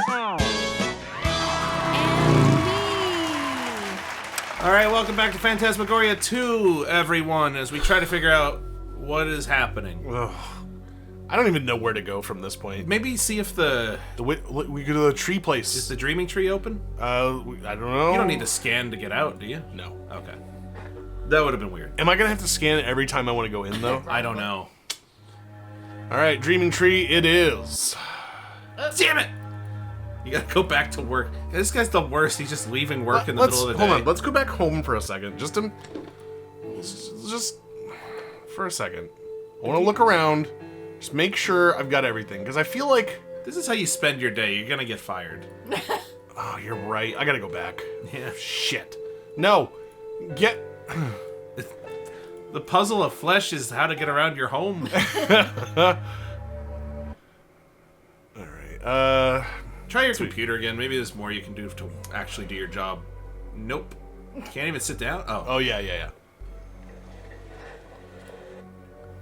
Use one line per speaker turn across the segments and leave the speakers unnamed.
All right, welcome back to Phantasmagoria 2, everyone, as we try to figure out what is happening.
Ugh. I don't even know where to go from this point.
Maybe see if
we go to the tree place.
Is the dreaming tree open?
I don't know.
You don't need to scan to get out, do you?
No.
Okay. That would have been weird.
Am I gonna have to scan it every time I want to go in, though?
I don't know.
All right, dreaming tree it is.
Damn it! You gotta go back to work. This guy's the worst. He's just leaving work in the middle of the day.
Hold on. Let's go back home for a second. Just for a second. I want to look around. Just make sure I've got everything, because I feel like
this is how you spend your day. You're gonna get fired.
Oh, you're right. I gotta go back.
Yeah.
Shit. No. Get.
The puzzle of flesh is how to get around your home.
All right.
Try your computer again. Maybe there's more you can do to actually do your job. Nope. Can't even sit down?
Oh, yeah.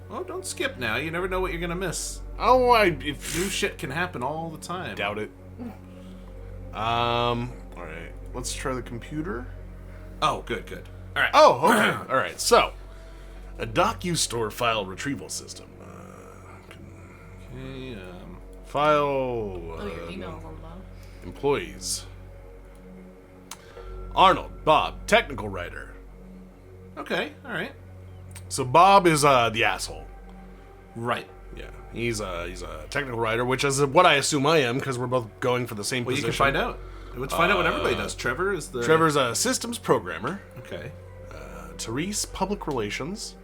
Oh, don't skip now. You never know what you're gonna miss.
Oh,
New shit can happen all the time.
Doubt it. All right. Let's try the computer.
Oh, good. All right.
Oh, okay. All right. So, a DocuStore file retrieval system.
Okay,
File.
Your email's on the bottom.
Employees. Arnold, Bob, technical writer.
okay, all right.
So Bob is the asshole.
Right.
Yeah, he's a technical writer, which is what I assume I am, because we're both going for the same position.
You can find out. Let's find out what everybody does. Trevor's
a systems programmer.
Okay.
Therese, public relations.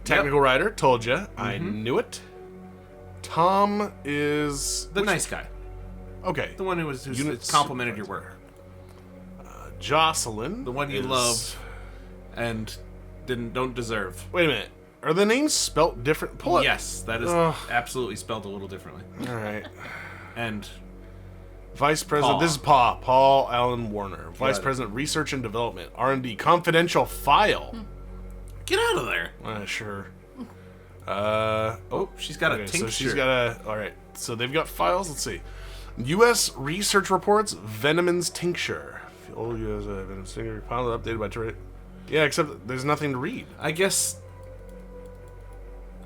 Technical writer, told you. I knew it. Tom is
The nice guy.
Okay.
The one who complimented your work.
Jocelyn.
The one you love and don't deserve.
Wait a minute. Are the names spelt different? Pull it.
Yes, that is absolutely spelled a little differently.
All right.
And
Vice President.
Paul.
This is Paul Allen Warner. Vice
Got it.
President, Research and Development, R&D, confidential file.
get out of there.
Sure.
Oh, she's got a tincture.
So she's got a. All right. So they've got files. Let's see. U.S. research reports Venomins tincture. Oh, U.S. Venomins tincture pilot updated by Turret. Yeah, except there's nothing to read.
I guess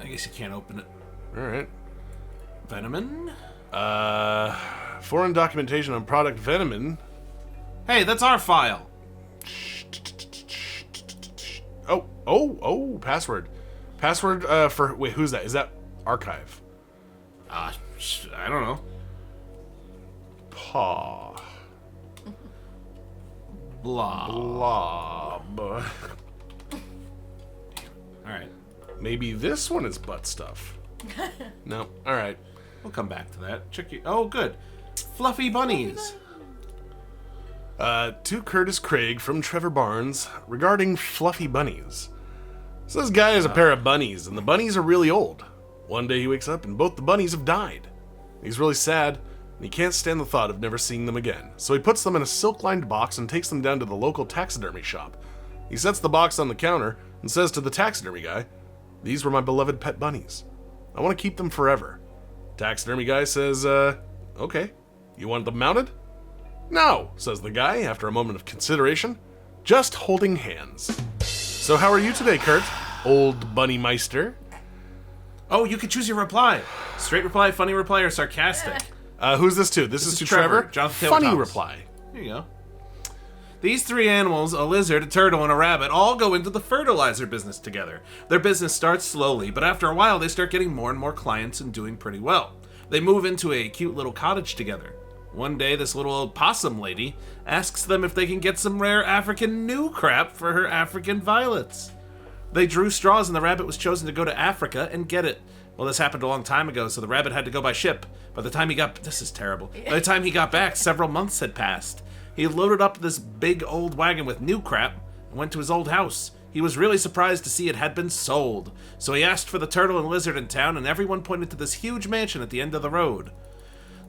you can't open it.
All right.
Venomin?
Foreign documentation on product Venomin.
Hey, that's our file.
Oh, password. Password for... Wait, who's that? Is that archive?
I don't know.
Paw.
Blah.
Blob.
Alright.
Maybe this one is butt stuff. No. Alright.
We'll come back to that. Oh, good. Fluffy bunnies.
To Curtis Craig from Trevor Barnes regarding fluffy bunnies. So this guy has a pair of bunnies, and the bunnies are really old. One day he wakes up and both the bunnies have died. He's really sad, and he can't stand the thought of never seeing them again. So he puts them in a silk-lined box and takes them down to the local taxidermy shop. He sets the box on the counter and says to the taxidermy guy, "These were my beloved pet bunnies. I want to keep them forever." Taxidermy guy says, "Okay. You want them mounted?" "No," says the guy after a moment of consideration. "Just holding hands." So how are you today, Kurt? Old Bunny Meister.
Oh, you can choose your reply. Straight reply, funny reply, or sarcastic.
Who's this to? This is to Trevor.
Jonathan Taylor
Funny
Thomas.
reply.
There you go. These three animals, a lizard, a turtle, and a rabbit, all go into the fertilizer business together. Their business starts slowly, but after a while they start getting more and more clients and doing pretty well. They move into a cute little cottage together. One day, this little old possum lady asks them if they can get some rare African new crap for her African violets. They drew straws and the rabbit was chosen to go to Africa and get it. Well, this happened a long time ago, so the rabbit had to go by ship. By the time he got... This is terrible. By the time he got back, several months had passed. He loaded up this big old wagon with new crap and went to his old house. He was really surprised to see it had been sold. So he asked for the turtle and lizard in town, and everyone pointed to this huge mansion at the end of the road.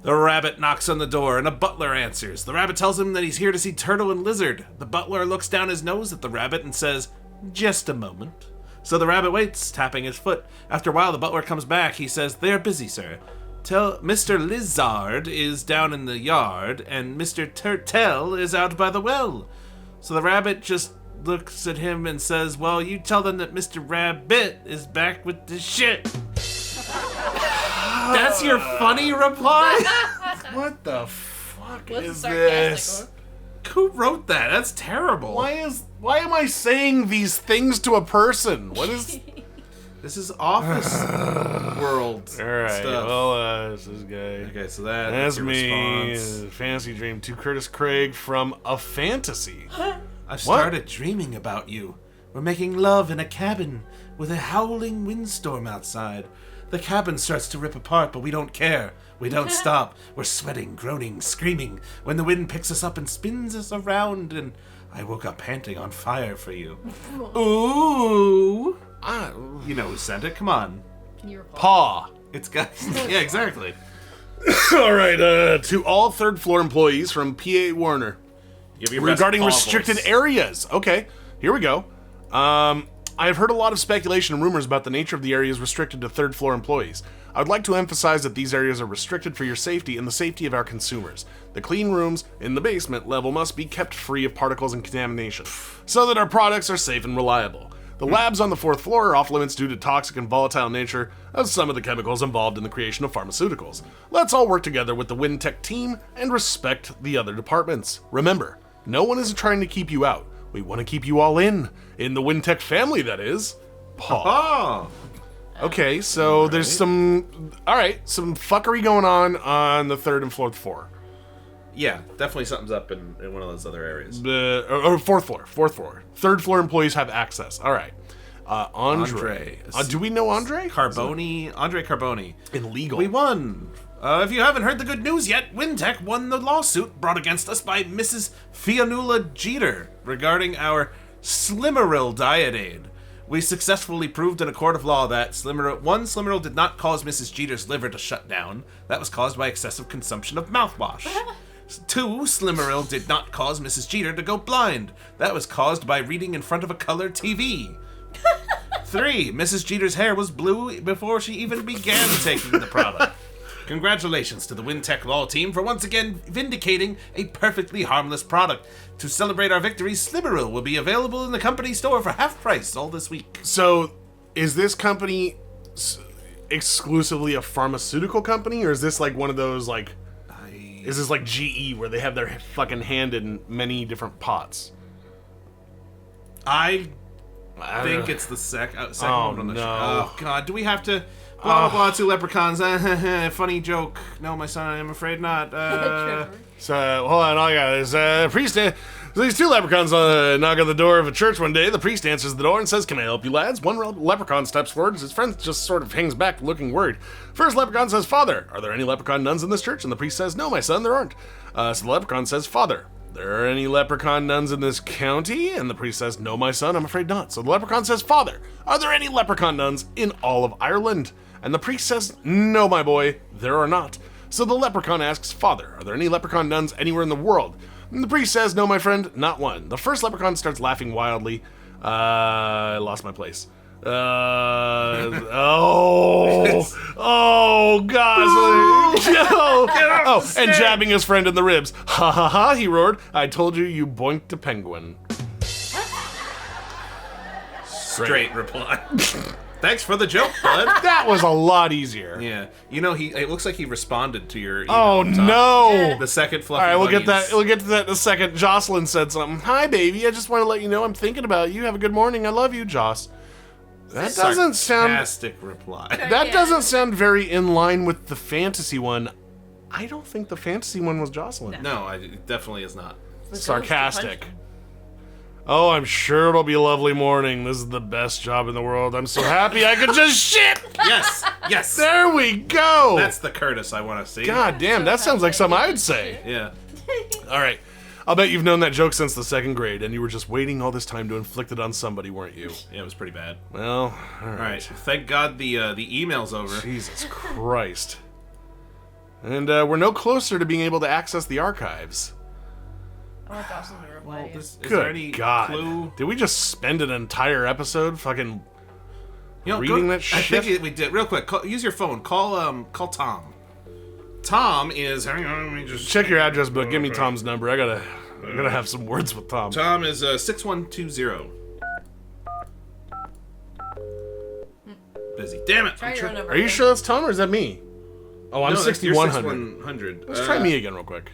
The rabbit knocks on the door, and a butler answers. The rabbit tells him that he's here to see Turtle and Lizard. The butler looks down his nose at the rabbit and says, "Just a moment." So the rabbit waits, tapping his foot. After a while, the butler comes back. He says, "They're busy, sir." Tell Mr. Lizard is down in the yard, and Mr. Turtle is out by the well. So the rabbit just looks at him and says, well, you tell them that Mr. Rabbit is back with the shit. That's your funny reply?
What the fuck
What's
is
the sarcastic
this?
one?
Who wrote that? That's terrible.
Why am I saying these things to a person? What is...
This is Office World
Alright,
stuff.
well, this is guy.
Okay, so that's
That's
your
me.
response.
Fantasy dream to Curtis Craig from A Fantasy.
I've started dreaming about you. We're making love in a cabin with a howling windstorm outside. The cabin starts to rip apart, but we don't care. We don't stop. We're sweating, groaning, screaming when the wind picks us up and spins us around, and I woke up panting on fire for you. Ooh. You know who sent it? Come on.
Can you reply?
Paw.
It's got... Yeah, exactly.
All right, to all third floor employees from PA Warner.
Give your best
Regarding
Paw
restricted
voice.
areas. Okay, here we go. I've heard a lot of speculation and rumors about the nature of the areas restricted to third floor employees. I would like to emphasize that these areas are restricted for your safety and the safety of our consumers. The clean rooms in the basement level must be kept free of particles and contamination, so that our products are safe and reliable. The labs on the fourth floor are off limits due to toxic and volatile nature of some of the chemicals involved in the creation of pharmaceuticals. Let's all work together with the WinTech team and respect the other departments. Remember, no one is trying to keep you out. We want to keep you all in the WinTech family, that is. Paw.
Oh.
Okay, so there's some fuckery going on the third and fourth floor.
Yeah, definitely something's up in one of those other areas.
Or fourth floor. Third floor employees have access. All right. Andre. Do we know Andre?
Andre Carboni.
In legal.
We won. If you haven't heard the good news yet, WinTech won the lawsuit brought against us by Mrs. Fionnuala Jeter regarding our Slimeril diet aid. We successfully proved in a court of law that Slimeril did not cause Mrs. Jeter's liver to shut down. That was caused by excessive consumption of mouthwash. 2, Slimeril did not cause Mrs. Jeter to go blind. That was caused by reading in front of a color TV. 3, Mrs. Jeter's hair was blue before she even began taking the product. Congratulations to the WinTech Law team for once again vindicating a perfectly harmless product. To celebrate our victory, Slimeril will be available in the company store for half price all this week.
So, is this company exclusively a pharmaceutical company, or is this like one of those like... Is this like GE where they have their fucking hand in many different pots?
I think it's the second one on the
no.
show. Oh, God. Do we have to... Blah, blah, blah, 2 leprechauns. Funny joke. No, my son, I'm afraid not.
So, hold on, all I got is priest. These 2 leprechauns knock on the door of a church one day. The priest answers the door and says, "Can I help you, lads?" One leprechaun steps forward. His friend just sort of hangs back, looking worried. First leprechaun says, "Father, are there any leprechaun nuns in this church?" And the priest says, "No, my son, there aren't." So the leprechaun says, "Father, there are any leprechaun nuns in this county?" And the priest says, "No, my son, I'm afraid not." So the leprechaun says, "Father, are there any leprechaun nuns in all of Ireland?" And the priest says, "No, my boy, there are not." So the leprechaun asks, "Father, are there any leprechaun nuns anywhere in the world?" And the priest says, "No, my friend, not one." The first leprechaun starts laughing wildly. I lost my place. God. And jabbing his friend in the ribs. "Ha ha ha," he roared. "I told you, you boinked a penguin."
Straight reply. Thanks for the joke, bud.
That was a lot easier.
Yeah. You know, it looks like he responded to your email.
Oh, no.
The second fluffy
All right, we'll get
bunnies.
that. We'll get to that in a second. Jocelyn said something. "Hi, baby. I just want to let you know I'm thinking about you. Have a good morning. I love you, Joss." That doesn't sound.
Sarcastic reply.
That doesn't sound very in line with the fantasy one. I don't think the fantasy one was Jocelyn.
No, it definitely is not.
Sarcastic. "Oh, I'm sure it'll be a lovely morning. This is the best job in the world. I'm so happy I could just shit."
Yes.
There we go.
That's the Curtis I want to see.
God damn, that sounds like something I'd say.
Yeah.
All right. I'll bet you've known that joke since the 2nd grade, and you were just waiting all this time to inflict it on somebody, weren't you?
Yeah, it was pretty bad.
Well, all
All
right.
right. Thank God the email's over.
Jesus Christ. And we're no closer to being able to access the archives.
I want Jocelyn to reply.
Is
Good
there any
God.
clue?
Did we just spend an entire episode fucking
You know,
reading that
I
shit?
think we did. Real quick, use your phone. Call Tom. Tom is... Hang on, let me just...
Check your address book. Give me Tom's number. I gotta have some words with Tom.
Tom is 6120. Busy. Damn it.
Try your own number.
Are you sure that's Tom or is that me? Oh, I'm
No, that's- you're
6100.
6100.
Let's try me again real quick.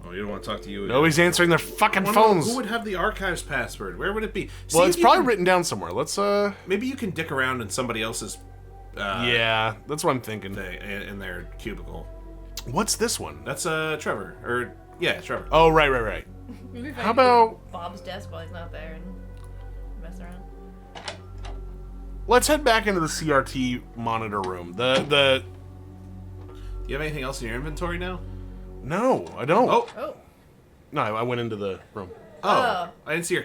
Oh, you don't want to talk to you again.
Nobody's answering their fucking
I wonder
phones.
Who would have the archives password? Where would it be? See
Well,
if
it's
you
probably
can-
written down somewhere. Let's
Maybe you can dick around in somebody else's
yeah, that's what I'm thinking.
in their cubicle.
What's this one?
That's Trevor. Or yeah, Trevor.
Oh, right.
Maybe if I
How
could go
about-
to Bob's desk while he's not there and mess around?
Let's head back into the CRT monitor room. The
Do you have anything else in your inventory now?
No, I don't.
Oh.
No, I went into the room.
Oh. I didn't see your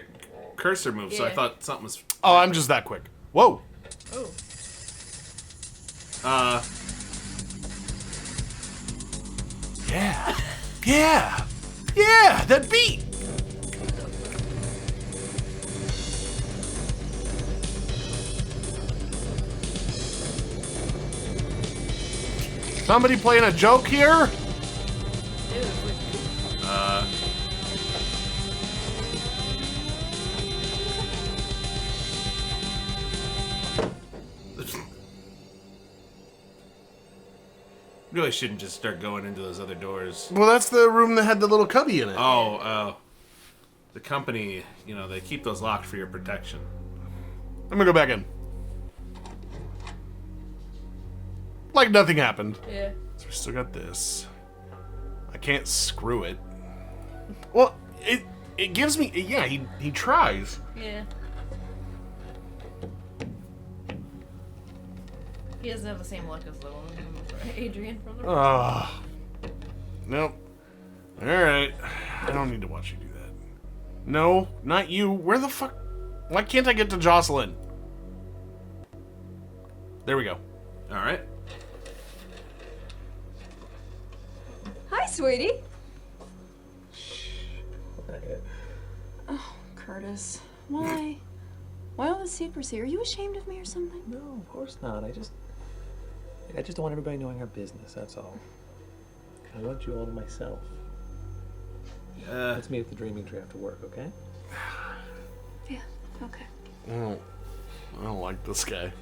cursor move, so I
Yeah.
thought something was
Oh, I'm just that quick. Whoa.
Oh.
Yeah, that beat. Somebody playing a joke here?
Dude,
really shouldn't just start going into those other doors.
Well, that's the room that had the little cubby in it.
The company, they keep those locked for your protection.
I'm gonna go back in. Like nothing happened.
yeah.
So we still got this. I can't screw it. Well, it gives me... Yeah, he tries.
Yeah. He doesn't have the same luck as the one Adrian from the
Nope. Alright. I don't need to watch you do that. No, not you. Where the fuck... Why can't I get to Jocelyn? There we go.
All right.
Hi, sweetie.
Quiet.
Oh, Curtis. Why? Why all the secrecy? Are you ashamed of me or something?
No, of course not. I just don't want everybody knowing our business, that's all. I want you all to myself. Let's meet at the dreaming tree after work, okay?
Yeah, okay.
I don't like this guy.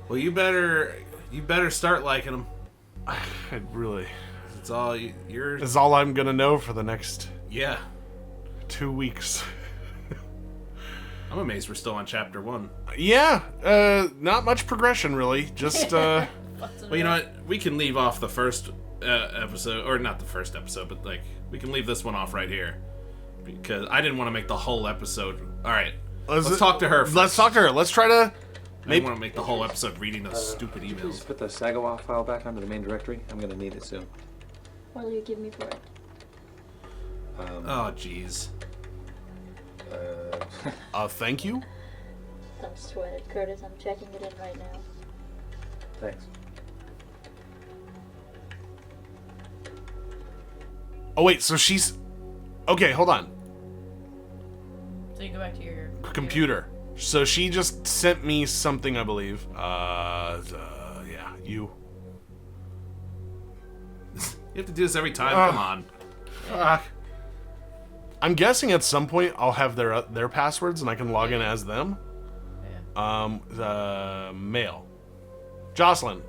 Well, you better start liking them.
I really...
It's all you're.
This is all I'm gonna know for the next
Yeah.
2 weeks.
I'm amazed we're still on chapter 1.
Yeah, not much progression, really. Just,
Well, you know what? We can leave off the first episode, or not the first episode, but we can leave this one off right here because I didn't want to make the whole episode. All right, let's talk to her. First.
Let's talk to her. Let's try to...
I didn't want to make the whole episode reading those stupid
Could you please
emails.
put the Sagawa file back onto the main directory? I'm gonna need it soon.
What will you give me for it?
Oh, jeez.
Thank you?
Don't sweat it, Curtis. I'm checking it in right now.
Thanks.
Oh, wait, so she's... Okay, hold on.
So you go back to your
Computer. So she just sent me something, I believe. Yeah, you.
You have to do this every time. Come on.
Fuck. I'm guessing at some point I'll have their passwords and I can log in as them.
Yeah.
The mail. Jocelyn.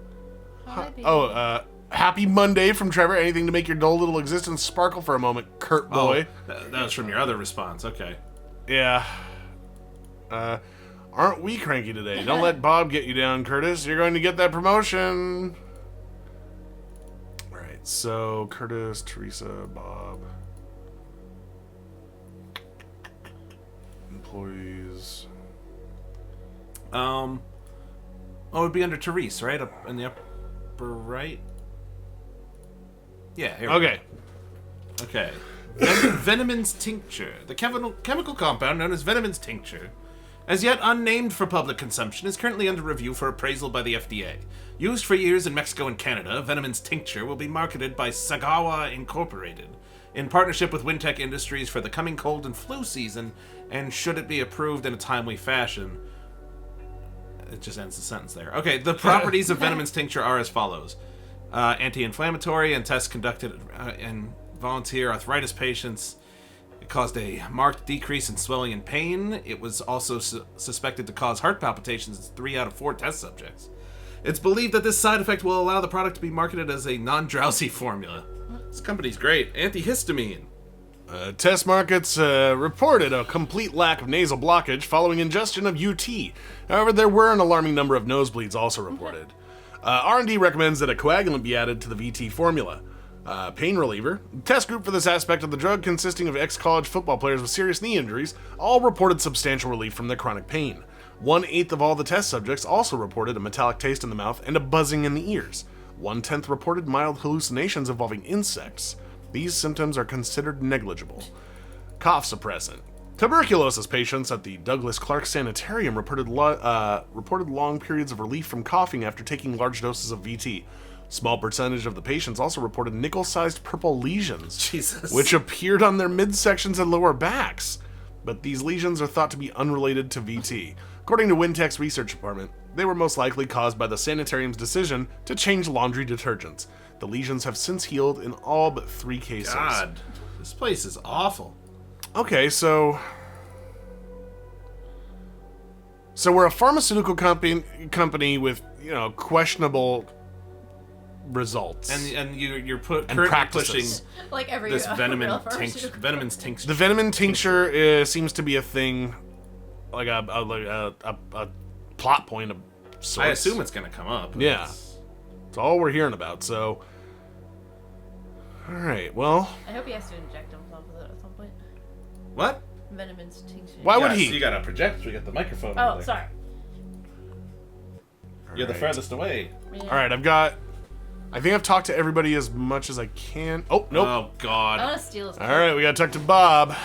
Hi, baby.
Happy Monday from Trevor. Anything to make your dull little existence sparkle for a moment, Kurt boy.
That was from your other response. Okay.
Yeah. Aren't we cranky today? Don't let Bob get you down, Curtis. You're going to get that promotion. Alright, so Curtis, Teresa, Bob. Employees.
Oh, it would be under Therese, right? Up in the upper right. Yeah. Here we
Okay.
go. Okay. Venomins tincture. The chemical compound known as Venomins tincture, as yet unnamed for public consumption, is currently under review for appraisal by the FDA. Used for years in Mexico and Canada, Venomins tincture will be marketed by Sagawa Incorporated in partnership with Wintech Industries for the coming cold and flu season, and should it be approved in a timely fashion, it just ends the sentence there. Okay, the properties of Venomins tincture are as follows. Anti-inflammatory and tests conducted in volunteer arthritis patients. It caused a marked decrease in swelling and pain. It was also suspected to cause heart palpitations in 3 out of 4 test subjects. It's believed that this side effect will allow the product to be marketed as a non-drowsy formula. This company's great. Antihistamine.
Test markets reported a complete lack of nasal blockage following ingestion of UT. However, there were an alarming number of nosebleeds also reported. R&D recommends that a coagulant be added to the VT formula. Pain reliever. Test group for this aspect of the drug, consisting of ex-college football players with serious knee injuries, all reported substantial relief from their chronic pain. 1/8 of all the test subjects also reported a metallic taste in the mouth and a buzzing in the ears. 1/10 reported mild hallucinations involving insects. These symptoms are considered negligible. Cough suppressant. Tuberculosis patients at the Douglas Clark Sanitarium reported long periods of relief from coughing after taking large doses of VT. Small percentage of the patients also reported nickel-sized purple lesions,
Jesus.
which appeared on their midsections and lower backs. But these lesions are thought to be unrelated to VT. According to Wintech's research department, they were most likely caused by the sanitarium's decision to change laundry detergents. The lesions have since healed in all but 3 cases.
God, this place is awful.
Okay, so we're a pharmaceutical company with, questionable results.
And you're currently pushing
practices.
Like every
this
real pharmaceutical
Venomins tincture.
The Venomins tincture seems to be a thing, like a plot point of sorts.
I assume it's going to come up.
Yeah. It's all we're hearing about, so... Alright, well...
I hope he has to inject himself with it at some point.
What?
Venomins tincture.
Why would
So
he?
you got to project. We got the microphone
Oh,
over there.
sorry.
You're the furthest away.
Yeah.
Alright, I think I've talked to everybody as much as I can. Oh, nope.
Oh, God.
I want to steal his
Alright, we gotta talk to Bob.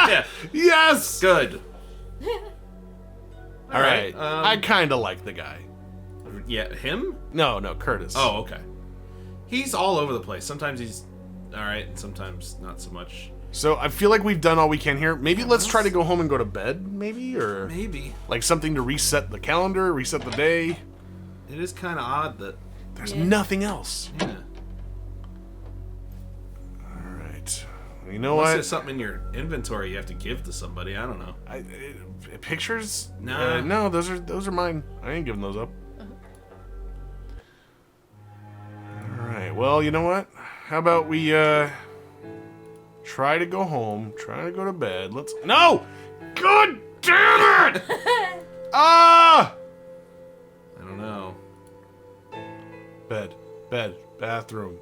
Yeah.
Yes!
Good.
Alright,
Um,
I kinda like the guy.
Yeah, him?
No, Curtis.
Oh, okay. He's all over the place. Sometimes he's alright, and sometimes not so much.
So I feel like we've done all we can here. Maybe let's try to go home and go to bed, maybe? Or
Maybe.
like something to reset the calendar, reset the day.
It is kind of odd that...
There's nothing else.
Yeah.
Alright. You know
Unless
what?
there's something in your inventory you have to give to somebody. I don't know.
Pictures?
Nah.
No, those are mine. I ain't giving those up. Alright, well, you know what? How about we, try to go home, try to go to bed. No! God damn it! Ah!
I don't know.
Bed, bathroom.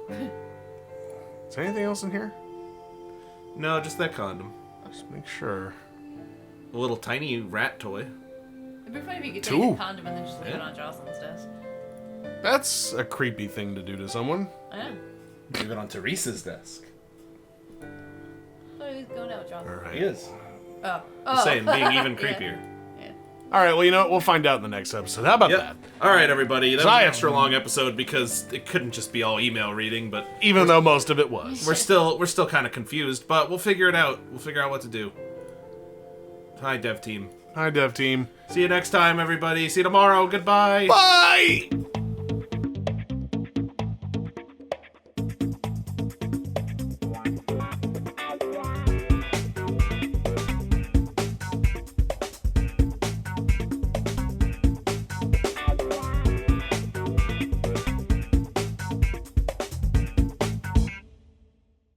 Is there anything else in here?
No, just that condom.
Just make sure.
A little tiny rat toy.
It'd be funny if you could
Two.
take a condom and then just leave it on Jocelyn's desk.
That's a creepy thing to do to someone.
I know.
Leave it on Teresa's desk.
Oh, he's going out with Jocelyn.
Alright.
He is.
Oh.
Just saying, being even
Yeah.
creepier.
Yeah.
Alright, well, you know what? We'll find out in the next episode. How about
Yep.
that?
All right, everybody. That was
Zion.
an extra long episode because it couldn't just be all email reading, but
Even though most of it was.
we're still kind of confused, but we'll figure it out. We'll figure out what to do. Hi, dev team.
Hi, dev team.
See you next time, everybody. See you tomorrow. Goodbye.
Bye!